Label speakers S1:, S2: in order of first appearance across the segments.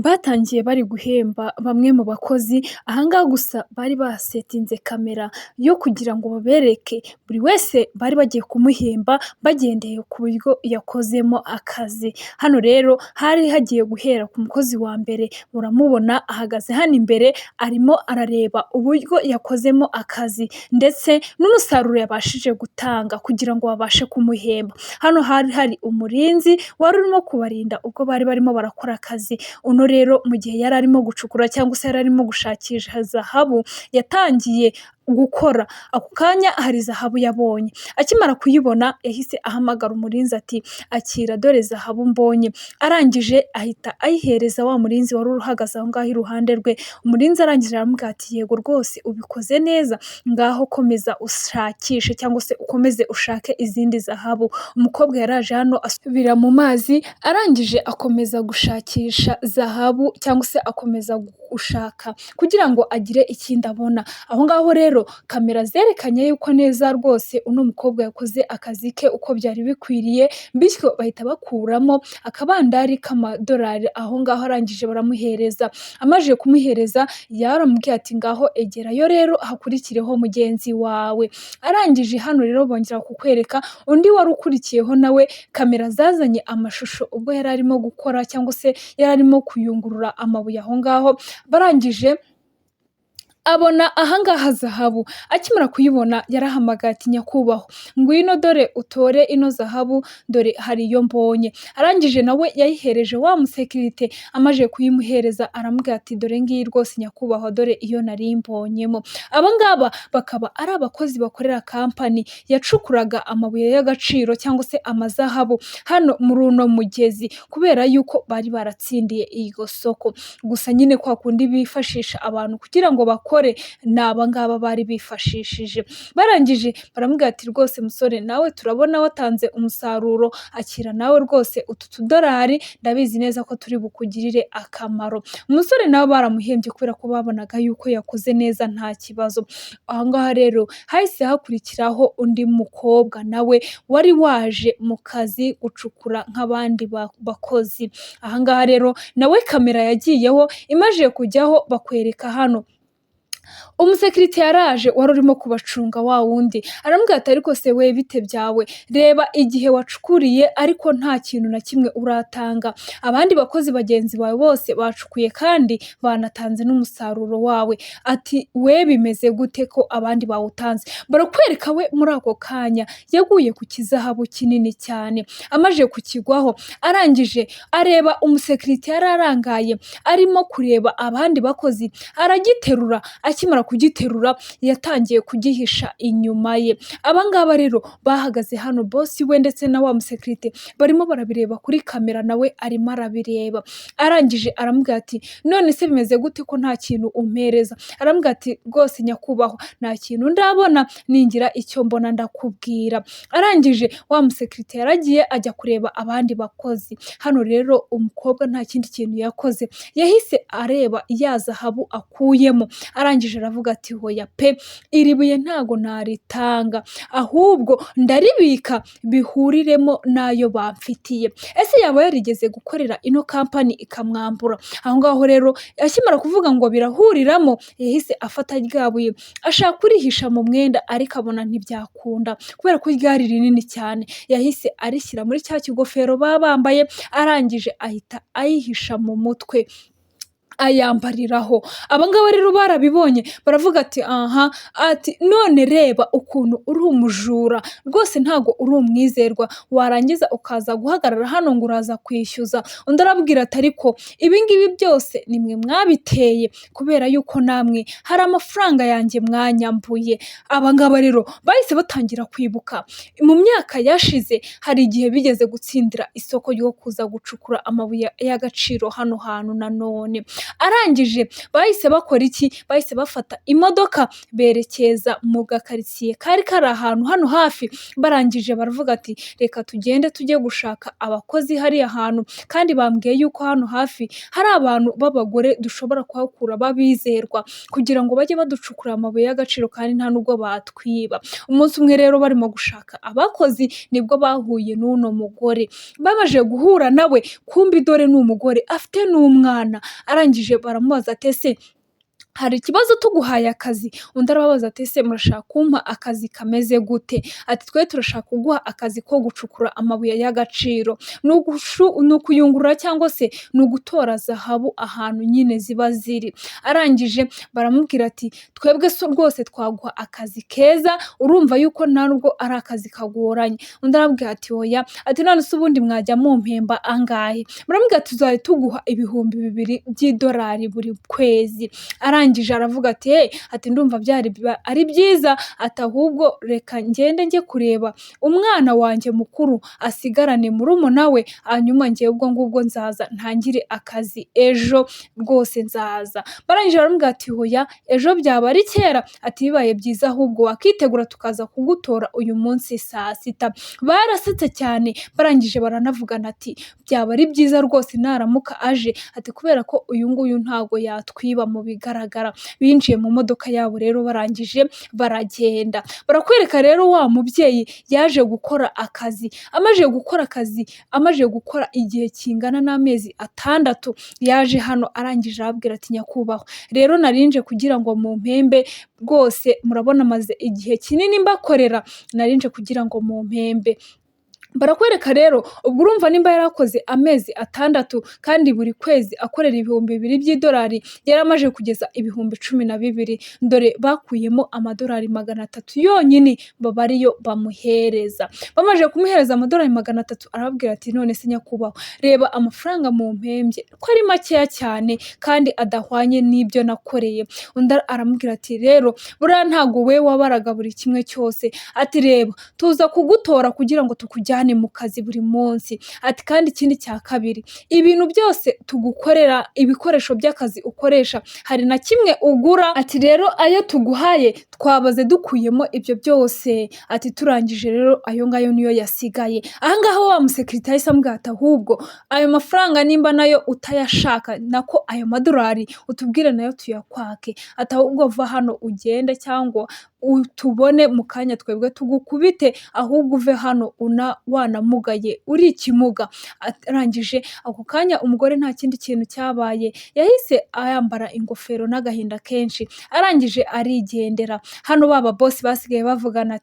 S1: batangiye bari guhemba bamwe mu bakozi ahangaha gusa bari basetinze kamera yo kugira ngo babereke buri wese bari bagiye kumuhemba bagendeye ku buryo yakozemo akazi. Hano rero hari hagiye guhera ku mukozi wa mbere, muramubona ahagaze hano imbere arimo arareba uburyo yakozemo akazi ndetse n'umusaruro yabashije gutanga kugira ngo babashe kumuhemba. Hano hari hari umurinzi wari urimo kubarinda ubwo bari barimo barakora akazi. Uno rero mu gihe yari arimo gucukura cyangwa se yari arimo gushakisha zahabu yatangiye gukora, ako kanya hari zahabu yabonye, akimara kuyibona yahise ahamagara umurinzi ati akira dore zahabu mbonye, arangije ahita ayihereza wa murinzi wari uhagaze aho ngaho iruhande rwe. Umurinzi arangije aramubwira ati yego rwose ubikoze neza, ngaho komeza ushakishe cyangwa se ukomeze ushake izindi zahabu. Umukobwa yaraje hano asubira mu mazi arangije akomeza gushakisha zahabu cyangwa se akomeza gushaka kugira ngo agire ikindi abona. Aho ngaho rero kamera zerekanye yuko neza rwose uno mukobwa yakoze akazi ke uko byari bikwiriye, bityo bahita bakuramo akabandari k'amadolari aho ngaho. Arangije baramuhereza, amaze kumuhereza yaramubwiye ati ngaho egerayo rero hakurikireho mugenzi wawe. Arangije hano rero bongera kukwereka undi wari ukurikiyeho nawe kamera zazanye amashusho ubwo yari arimo gukora cyangwa se yari arimo kuyungurura amabuye aho ngaho. Barangije abona ahangaha zahabu, akimara kuyibona yarahamagaye ati nyakubahwa ngwino dore utore ino zahabu dore hari iyo mbonye. Arangije nawe yayihereje wa musekirite, amaje kuyimuhereza aramubwira ati dore ngiyi rwose nyakubahwa dore iyo nari mbonyemo. Abangaba bakaba ari abakozi bakorera kampani yacukuraga amabuye y'agaciro cyangwa se amazahabu hano muri uno mugezi, kubera yuko bari baratsindiye iryo soko. Gusa nyine kwa kundi bifashisha abantu kugira ngo bakore, ni abangaba bari bifashishije. Barangije baramubwira ati rwose musore nawe turabona watanze umusaruro, akira nawe rwose utu tudolari, ndabizi neza ko turi bukugirire akamaro. Umusore nawe baramuhembye kubera ko babonaga yuko yakoze neza nta kibazo. Ahangaha rero hahise hakurikiraho undi mukobwa nawe wari waje mu kazi gucukura nk'abandi bakozi. Ahangaha rero nawe kamera yagiyeho, imaze kujyaho bakwereka hano umusekirite yaraje wari urimo kubacunga wa wundi, aramubwira ati ariko se we bite byawe, reba igihe wacukuriye ariko nta kintu na kimwe uratanga, abandi bakozi bagenzi bawe bose bacukuye kandi banatanze n'umusaruro wawe, ati we bimeze gute ko abandi bawutanze? Barakwereka we muri ako kanya yaguye ku kizahabu kinini cyane, amaje kukigwaho arangije areba umusekirite yari arangaye arimo kureba abandi bakozi, aragiterura. Akimara kugiterura yatangiye kugihisha inyuma ye. Abangaba rero bahagaze hano, bosi we ndetse na wa musekirite barimo barabireba kuri kamera, nawe arimo arabireba. Arangije aramubwira ati none se bimeze gute ko nta kintu umpereza? Aramubwira ati rwose nyakubahwa nta kintu ndabona, ningira icyo mbona ndakubwira. Arangije wa musekirite yaragiye ajya kureba abandi bakozi. Hano rero umukobwa nta kindi kintu yakoze, yahise areba ya zahabu akuyemo, arangije aravuga ati hoya pe, iri buye ntago naritanga, ahubwo ndaribika bihuriremo n'ayo bamfitiye. Ese yaba yarigeze gukorera ino kampani ikamwambura? Aho ngaho rero akimara kuvuga ngo birahuriramo, yahise afata rya buye ashaka kurihisha mu mwenda, ariko abona ntibyakunda kubera ko ryari rinini cyane. Yahise arishyira muri cya kigofero baba bambaye, arangije ahita ayihisha mu mutwe ayambariraho. Abangaba rero barabibonye baravuga ati aha, ati none reba ukuntu uri umujura, rwose ntago uri umwizerwa, warangiza ukaza guhagarara hano ngo uraza kwishyuza. Undi arabwira ati ariko ibingibi byose nimwe mwabiteye kubera yuko namwe hari amafaranga yanjye mwanyambuye. Abangaba rero bahise batangira kwibuka mu myaka yashize hari igihe bigeze gutsindira isoko ryo kuza gucukura amabuye y'agaciro hano hantu nanone. arangije bahise bakora iki, bahise bafata imodoka berekeza mu gakaritsiye kari kari ahantu hano hafi, barangije baravuga ati reka tugende tujye gushaka abakozi hariya hantu, kandi bambwiye yuko hano hafi hari abantu b'abagore dushobora kuhakura babizerwa kugira ngo bajye baducukura amabuye y'agaciro kandi nta nubwo batwiba. Umunsi umwe rero barimo gushaka abakozi nibwo bahuye n'uno mugore, bamaze guhura nawe kumbi dore ni umugore afite n'umwana, arangije baramubaza ati ese hari ikibazo tuguhaye akazi? Undi arababaza ati ese murashaka kumpa akazi kameze gute? Ati twe turashaka kuguha akazi ko gucukura amabuye y'agaciro, ni ukuyungurura cyangwa se ni ugutora zahabu ahantu nyine ziba ziri. Arangije baramubwira ati twebwe so rwose twaguha akazi keza, urumva yuko nta nubwo ari akazi kagoranye. Undi arabwira ati oya, ati none se ubundi mwajya mumpemba angahe? Baramubwira ati tuzajya tuguha 2,000 by'idolari buri kwezi. Arangije aravuga ati ati ndumva byari ari byiza, ati ahubwo reka ngende njye kureba umwana wanjye mukuru asigarane murumuna we, hanyuma njye ubwo ngubwo nzaza ntangire akazi ejo rwose nzaza. Barangije baramubwira ati hoya ejo byaba ari kera, ati bibaye byiza ahubwo wakitegura tukaza kugutora uyu munsi saa sita. Barasetse cyane, barangije baranavugana ati byaba ari byiza rwose naramuka aje, ati kubera ko uyu nguyu ntago yatwiba mu bigaragara. Binjiye mu modoka yabo rero barangije baragenda. Barakwereka rero wa mubyeyi yaje gukora akazi, amaje gukora igihe kingana n'amezi 6, yaje hano arangije arabwira ati nyakubahwa rero narinje kugira ngo mu mpembe rwose, murabona maze igihe kinini mbakorera, narinje kugira ngo mu mpembe. Barakwereka rero ubwo urumva nimba yarakoze amezi 6 kandi buri kwezi akorera 2,000 by'idolari, yaramaje kugeza 12,000. Dore bakuyemo amadolari 300 yonyine baba ariyo bamuhereza. Bamaje kumuhereza amadolari 300, arababwira ati none se nyakubahwa reba amafaranga mu mpembye ko ari makeya cyane kandi adahwanye n'ibyo nakoreye. Undi aramubwira ati rero buriya ntago we wabaraga buri kimwe cyose, ati reba tuza kugutora kugira ngo tukujyane mu kazi buri munsi, ati kandi ikindi cya kabiri ibintu byose tugukorera, ibikoresho by'akazi ukoresha hari na kimwe ugura, ati rero ayo tuguhaye twabaze dukuyemo ibyo byose, ati turangije rero ayo ngayo niyo yasigaye. Ahangaha wa musekirite yahise amubwira ati ahubwo ayo mafaranga nimba nayo utayashaka, nako ayo madolari utubwire nayo tuyakwake, ati ahubwo va hano ugende cyangwa utubone mu kanya twebwe tugukubite, ahubwo uve hano wanamugaye uri ikimuga. Arangije ako kanya umugore nta kindi kintu cyabaye, yahise ayambara ingofero n'agahinda kenshi, arangije arigendera. Hano baba boss basigaye bavugana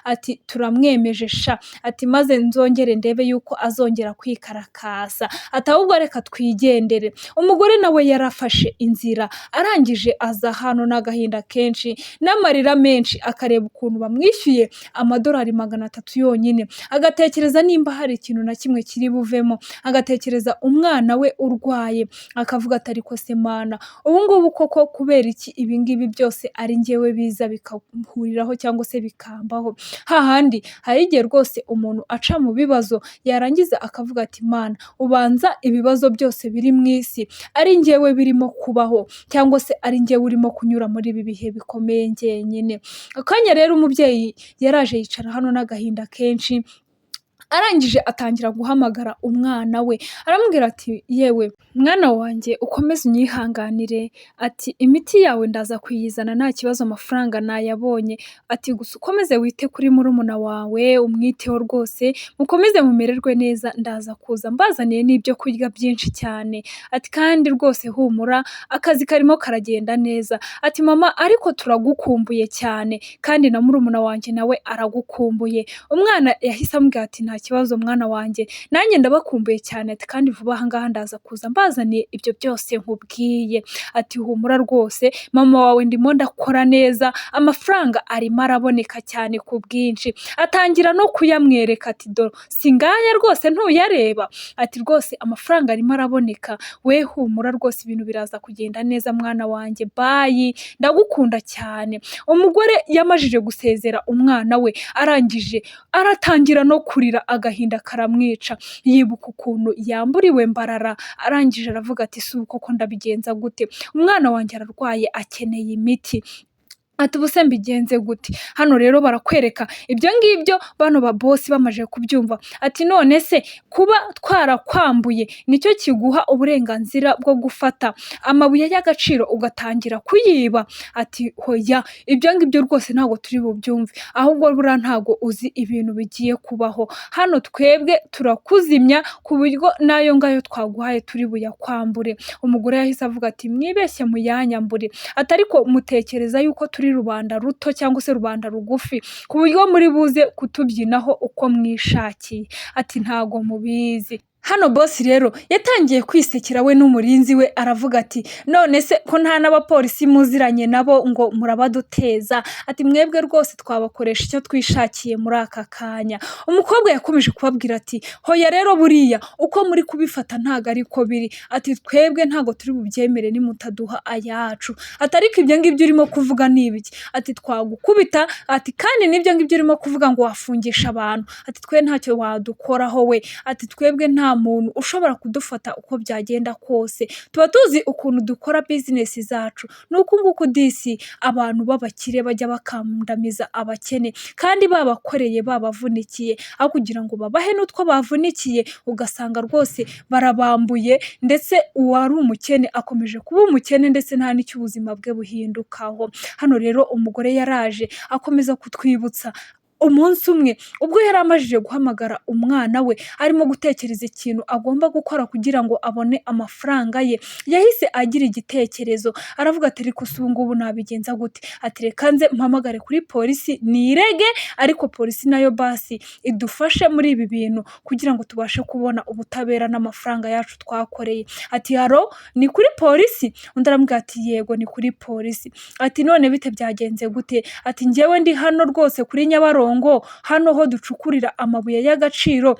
S1: ati turamwemeje sha, ati maze nzongere ndebe yuko azongera kwikarakasa, ati ahubwo reka twigendere. Umugore nawe yarafashe inzira, arangije aza hano n'agahinda kenshi n'amarira menshi, akareba ukuntu bamwishyuye amadolari 300 yonyine, agatekereza nimba hari ikintu na kimwe kiri buvemo, agatekereza umwana we urwaye, akavuga ati ariko se Mana ubu ngubu koko kubera iki ibi ngibi byose ari njyewe biza bikahuriraho cyangwa se bikambaho? Hahandi hari igihe rwose umuntu aca mu bibazo yarangiza akavuga ati Mana ubanza ibibazo byose biri mu isi ari njyewe birimo kubaho, cyangwa se ari njyewe urimo kunyura muri ibi bihe bikomeye njyenyine. Akanya rero umubyeyi yaraje yicara hano n'agahinda kenshi, arangije atangira guhamagara umwana we, aramubwira ati yewe mwana wanjye ukomeze unyihanganire, ati imiti yawe ndaza kuyizana nta kibazo, amafaranga nayabonye, ati gusa ukomeze wite kuri murumuna wawe umwiteho rwose, mukomeze mumererwe neza, ndaza kuza mbazaniye n'ibyo kurya byinshi cyane, ati kandi rwose humura akazi karimo karagenda neza, ati mama ariko turagukumbuye cyane kandi na murumuna wanjye nawe aragukumbuye. Umwana yahise amubwira ati nta kibazo mwana wanjye nanjye ndabakumbuye cyane, ati kandi vuba aha ngaha ndaza kuza mbazaniye ibyo byose nkubwiye, ati humura rwose mama wawe ndimo ndakora neza, amafaranga arimo araboneka cyane ku bwinshi. Atangira no kuyamwereka ati dore singaya rwose ntuyareba, ati rwose amafaranga arimo araboneka, we humura rwose ibintu biraza kugenda neza mwana wanjye, bayi ndagukunda cyane. Umugore yamajije gusezera umwana we, arangije aratangira no kurira agahinda karamwica, yibuka ukuntu yamburiwe mbarara, arangije aravuga ati si ubu koko ndabigenza gute, umwana wanjye ararwaye akeneye imiti, ati ubuse mbigenze gute. Hano rero barakwereka ibyo ngibyo bano ba bosi bamaje kubyumva, ati none se kuba twarakwambuye nicyo kiguha uburenganzira bwo gufata amabuye y'agaciro ugatangira kuyiba? Ati hoya, ibyo ngibyo rwose ntabwo turi bubyumve, ahubwo buriya ntabwo uzi ibintu bigiye kubaho hano, twebwe turakuzimya ku buryo n'ayo ngayo twaguhaye turi buyakwambure. Umugore yahise avuga ati mwibeshye muyanyambure, ati ariko mutekereza yuko turi rubanda ruto cyangwa se rubanda rugufi ku buryo muri buze kutubyinaho uko mwishakiye? Ati ntago mubizi. Hano bosi rero yatangiye kwisekera we n'umurinzi we, aravuga ati none se ko nta n'abapolisi muziranye nabo ngo murabaduteza? Ati mwebwe rwose twabakoresha icyo twishakiye muri aka kanya. Umukobwa yakomeje kubabwira ati hoya rero buriya uko muri kubifata ntago ariko biri, ati twebwe ntago turi bubyemere nimutaduha ayacu. Ati ariko ibyo ngibyo urimo kuvuga ni ibiki? Ati twagukubita, ati kandi n'ibyo ngibyo urimo kuvuga ngo wafungisha abantu, ati twe ntacyo wadukoraho we, ati twebwe nta muntu ushobora kudufata uko byagenda kose, tuba tuzi ukuntu dukora bizinesi zacu, nuko nguko disi abantu b'abakire bajya bakandamiza abakene kandi babakoreye babavunikiye, aho kugira ngo babahe n'utwo bavunikiye ugasanga rwose barabambuye, ndetse uwari umukene akomeje kuba umukene ndetse nta n'icyo ubuzima bwe buhindukaho. Hano rero umugore yaraje akomeza kutwibutsa umunsi umwe ubwo yari amajije guhamagara umwana we, arimo gutekereza ikintu agomba gukora kugira ngo abone amafaranga ye, yahise agira igitekerezo, aravuga ati ariko ubu ngubu nabigenza gute? Ati reka nze mpamagare kuri polisi nirege, ariko polisi nayo basi idufashe muri ibi bintu kugira ngo tubashe kubona ubutabera n'amafaranga yacu twakoreye. Ati haro, ni kuri polisi? Undi aramubwira ati yego ni kuri polisi. Ati none bite byagenze gute? Ati njyewe ndi hano rwose kuri Nyabarongo, hano ho ducukurira amabuye y'agaciro.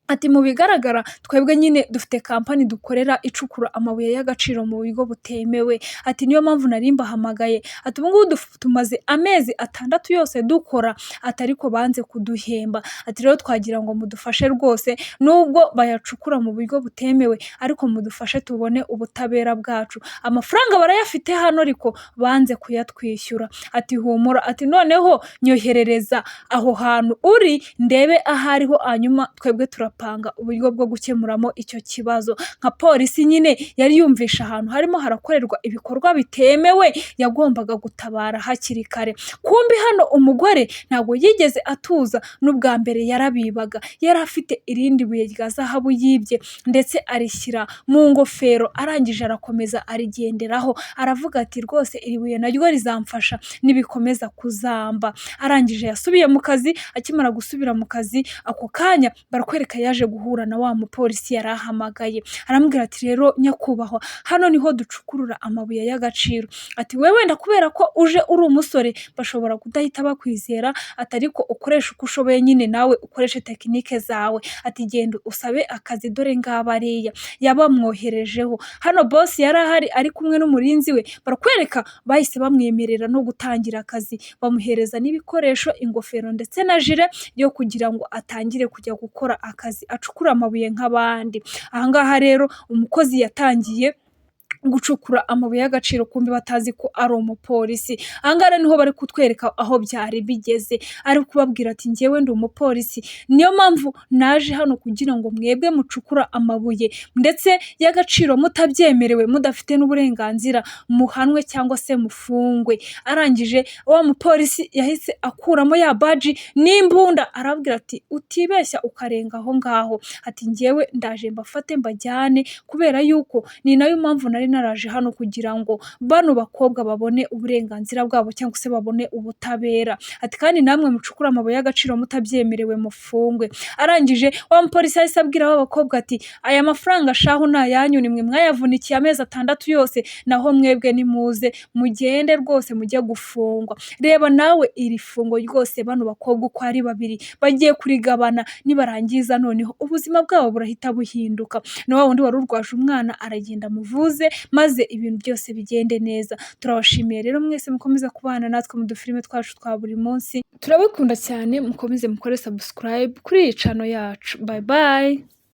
S1: Ati mu bigaragara twebwe nyine dufite kampani dukorera icukura amabuye y'agaciro mu bigo butemewe, ati niyo mpamvu nari mbahamagaye, ati ubu ngubu tumaze amezi 6 yose dukora, ati ariko banze kuduhemba, ati rero twagira ngo mudufashe rwose, nubwo bayacukura mu bigo butemewe ariko mudufashe tubone ubutabera bwacu, amafaranga barayafite hano ariko banze kuyatwishyura. Ati humura, ati noneho nyoherereza aho hantu uri ndebe ahariho, hanyuma twebwe turapanga uburyo bwo gukemuramo icyo kibazo. Nka polisi nyine yari yumvisha ahantu harimo harakorerwa ibikorwa bitemewe, yagombaga gutabara hakiri kare. Kumbi hano umugore ntabwo yigeze atuza, n'ubwa mbere yarabibaga, yari afite irindi buye rya zahabu yibye ndetse arishyira mu ngofero, arangije arakomeza arigenderaho, aravuga ati rwose iri buye naryo rizamfasha nibikomeza kuzamba. Arangije yasubiye mu kazi, akimara gusubira mu kazi ako kanya barakwereka yaje guhura na wa mupolisi yari ahamagaye, aramubwira ati rero nyakubahwa, hano niho ducukurura amabuye y'agaciro, ati wewe wenda kubera ko uje uri umusore bashobora kudahita bakwizera, ati ariko ukoresha uko ushoboye nyine nawe ukoreshe tekinike zawe, ati genda usabe akazi dore ngabariya. Yabamwoherejeho. Hano bosi yari ahari ari kumwe n'umurinzi we, barakwereka bahise bamwemerera no gutangira akazi, bamuhereza n'ibikoresho, ingofero ndetse na jire yo kugira ngo atangire kujya gukora akazi acukura amabuye nk'abandi. Ahangaha rero umukozi yatangiye gucukura amabuye y'agaciro, kumbi batazi ko ari umupolisi. Ahangaha niho bari kutwereka aho byari bigeze, ari kubabwira ati njyewe ndi umupolisi, niyo mpamvu naje hano kugira ngo mwebwe mucukura amabuye ndetse y'agaciro mutabyemerewe, mudafite n'uburenganzira, muhanwe cyangwa se mufungwe. Arangije wa mupolisi yahise akuramo ya baji n'imbunda, arabwira ati utibeshya ukarenga aho ngaho, ati njyewe ndaje mbafate mbajyane, kubera yuko ni nayo mpamvu nari naraje hano kugira ngo bano bakobwa babone uburenganzira bwabo cyangwa se babone ubutabera. Ati kandi namwe mucukura amabuye y'agaciro mutabyemerewe mufungwe. Arangije wa mupolisi yahise abwira aba bakobwa ati aya mafaranga shahu ni ayanyu, nimwe mwayavunikiye amezi 6 yose, naho mwebwe nimuze mugende rwose mujye gufungwa. Reba nawe iri fungo rwose bano bakobwa uko ari 2 bagiye kurigabana, nibarangiza noneho ubuzima bwabo burahita buhinduka. Na wa wundi wari urwaje umwana aragenda muvuze, maze ibintu byose bigende neza. Turabashimiye rero mwese mukomeza kubana natwe mu dufilime twacu twa buri munsi, turabakunda cyane, mukomeze mukore subscribe kuri iyi channel yacu. Bye bye.